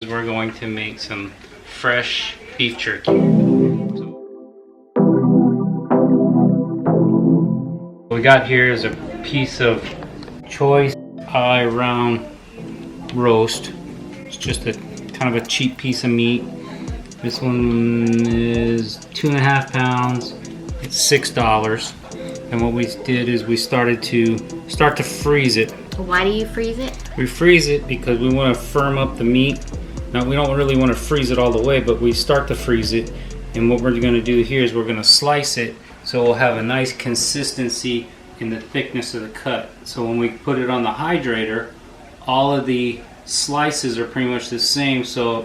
We're going to make some fresh beef jerky. What we got here is a piece of choice eye round roast. It's just a kind of a cheap piece of meat. This one is 2.5 pounds. It's $6. And what we did is we started to freeze it. Why do you freeze it? We freeze it because we want to firm up the meat. Now we don't really want to freeze it all the way, but we start to freeze it. And what we're going to do here is we're going to slice it so we'll have a nice consistency in the thickness of the cut. So when we put it on the hydrator, all of the slices are pretty much the same. So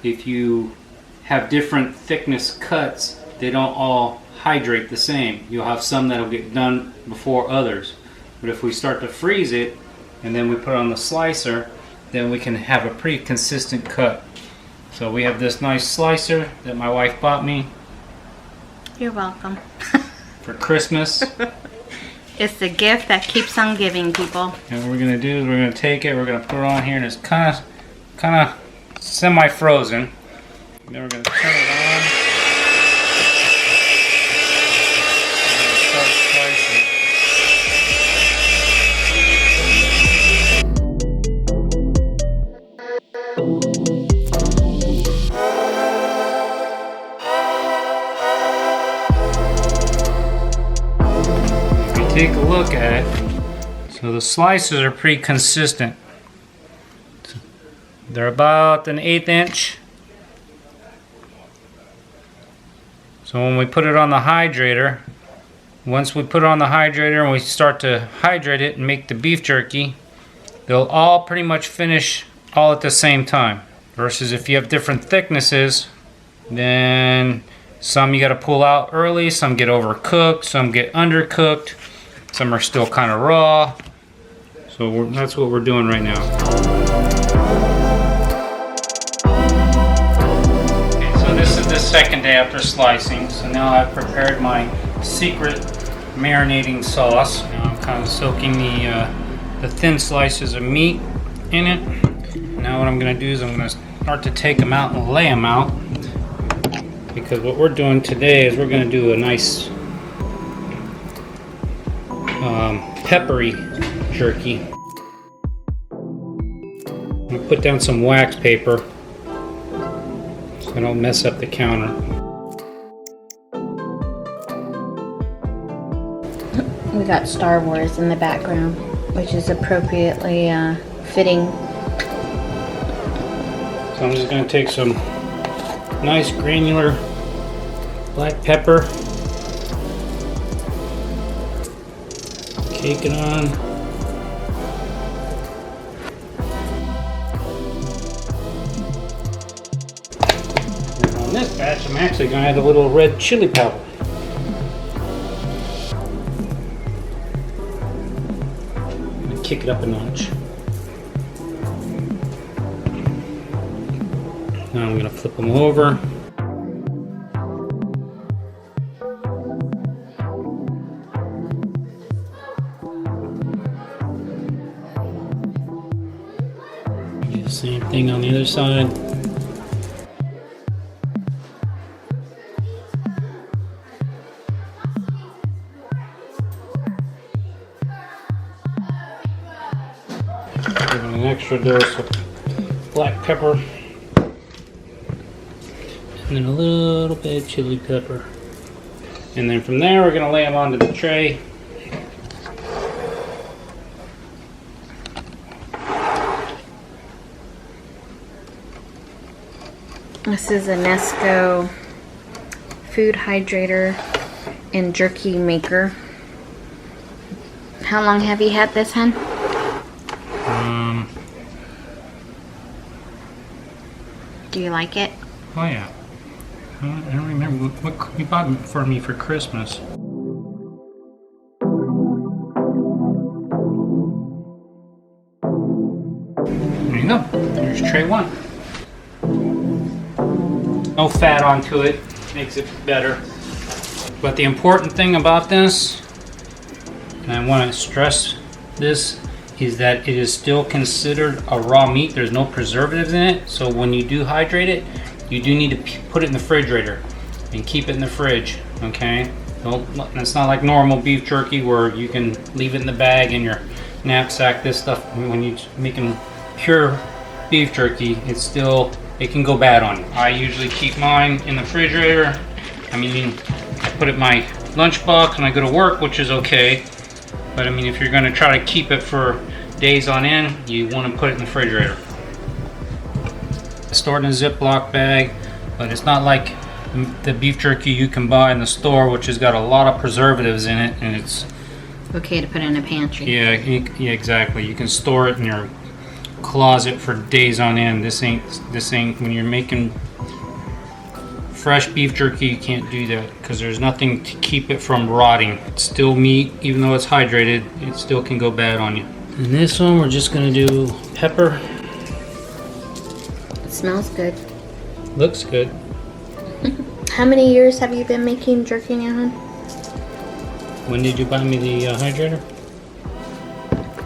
if you have different thickness cuts, they don't all hydrate the same. You'll have some that'll get done before others. But if we start to freeze it and then we put it on the slicer, then we can have a pretty consistent cut. So we have this nice slicer that my wife bought me. You're welcome. For Christmas. It's the gift that keeps on giving, people. And what we're gonna do is we're gonna take it, we're gonna put it on here, and it's kind of semi-frozen. And then we're gonna turn it on. And start slicing. Take a look at it. So the slices are pretty consistent. They're about an 1/8 inch. So when we put it on the hydrator, once we put it on the hydrator and we start to hydrate it and make the beef jerky, they'll all pretty much finish all at the same time. Versus if you have different thicknesses, then some you got to pull out early, some get overcooked, some get undercooked. Some are still kind of raw. So that's what we're doing right now. Okay, so this is the second day after slicing. So now I've prepared my secret marinating sauce. Now I'm kind of soaking the thin slices of meat in it. Now what I'm going to do is I'm going to start to take them out and lay them out. Because what we're doing today is we're going to do a nice peppery jerky. I'm going to put down some wax paper so I don't mess up the counter. We got Star Wars in the background, which is appropriately fitting. So I'm just going to take some nice granular black pepper. Cake it on. And on this batch, I'm actually going to add a little red chili powder. I'm going to kick it up a notch. Now I'm going to flip them over. Same thing on the other side. Give it an extra dose of black pepper. And then a little bit of chili pepper. And then from there we're going to lay them onto the tray. This is a Nesco food hydrator and jerky maker. How long have you had this, hun? Do you like it? Oh yeah. I don't remember what you bought for me for Christmas. There you go. Here's tray one. No fat onto it, makes it better. But the important thing about this, and I want to stress this, is that it is still considered a raw meat. There's no preservatives in it. So when you do hydrate it, you do need to put it in the refrigerator and keep it in the fridge, okay? It's not like normal beef jerky where you can leave it in the bag in your knapsack. This stuff, when you're making pure beef jerky, it can go bad on you. I usually keep mine in the refrigerator. I mean, I put it in my lunchbox when I go to work, which is okay. But I mean, if you're gonna try to keep it for days on end, you wanna put it in the refrigerator. It's stored in a Ziploc bag, but it's not like the beef jerky you can buy in the store, which has got a lot of preservatives in it, and it's okay to put in a pantry. Yeah, exactly. You can store it in your closet for days on end. This ain't when you're making fresh beef jerky, you can't do that because there's nothing to keep it from rotting. It's still meat, even though it's hydrated, it still can go bad on you. And this one, we're just gonna do pepper. It smells good. Looks good. How many years have you been making jerky now, hon? When did you buy me the hydrator?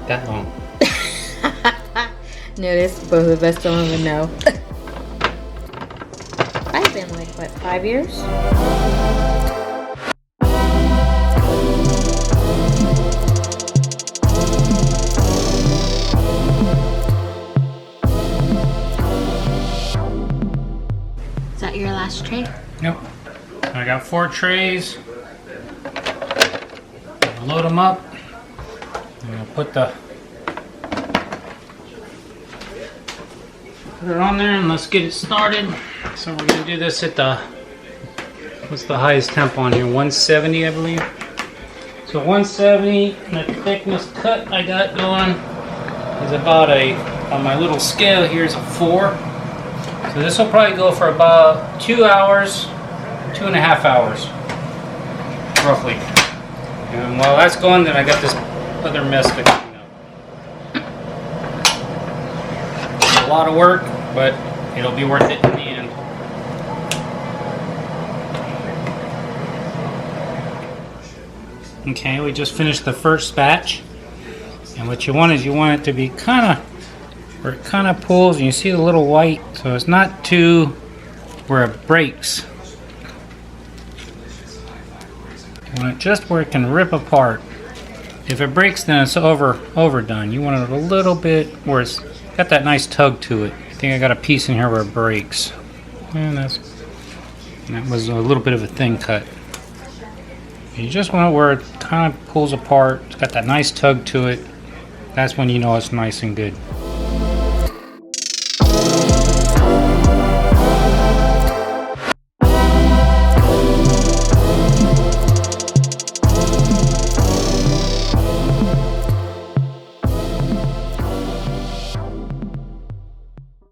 That long. Notice both of us don't even know. I've been like, what, 5 years? Is that your last tray? Yep. I got 4 trays. Load them up. And I'll put it on there and let's get it started. So we're gonna do this at what's the highest temp on here? 170, I believe. So 170, and the thickness cut I got going is about on my little scale here is a 4. So this will probably go for about 2 hours, 2.5 hours, roughly. And while that's going, then I got this other mess to clean up. A lot of work, but it'll be worth it in the end. Okay, we just finished the first batch, and what you want it to be where it kind of pulls, and you see the little white, so it's not too where it breaks. You want it just where it can rip apart. If it breaks, then it's overdone. You want it a little bit where it's got that nice tug to it. I think I got a piece in here where it breaks. And that was a little bit of a thin cut. You just want it where it kind of pulls apart. It's got that nice tug to it. That's when you know it's nice and good.